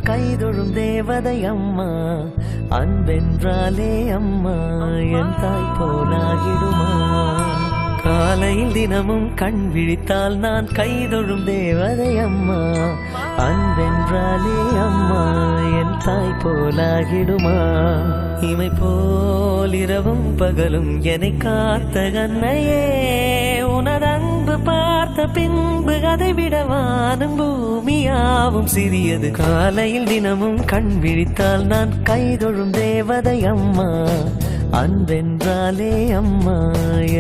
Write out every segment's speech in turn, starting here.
கைதொழும் தேவதை அம்மா. அன்பென்றாலே அம்மா என் தாய் போலாகிடுமா. காலையில் தினமும் கண் விழித்தால் நான் கைதொழும் தேவதை அம்மா. அன்பென்றாலே அம்மா என் தாய் போலாகிடுமா. இமை போல் இரவும் பகலும் என்னை காத்த கண்ணையே, உனதன்பு பார்த்த பின்பு அதை விடவானும் பூமியாவும் சிறியது. காலையில் தினமும் கண் விழித்தால் நான் கைதொழும் தேவதை அம்மா. அன்பென்றாலே அம்மா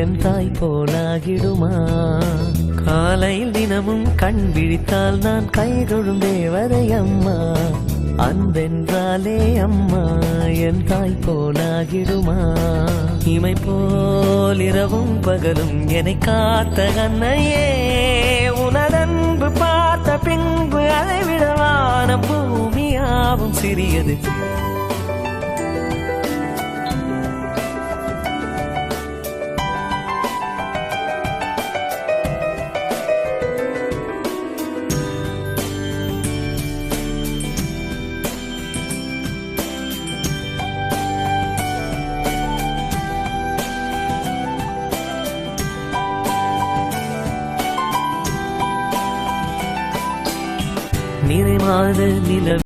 என் தாய் போலாகிடுமா. காலையில் தினமும் கண் விழித்தால் நான் கைதொழும் தேவதை அம்மா. அன்பென்றாலே அம்மா என் தாய் போலாகிடுமா. இமை போல் இரவும் பகலும் என்னை காத்த கண்ணையே, உனதன்பு பார்த்த பின்பு அதை விடவான பூமியாவும் சிறியது. நிறைமாத நில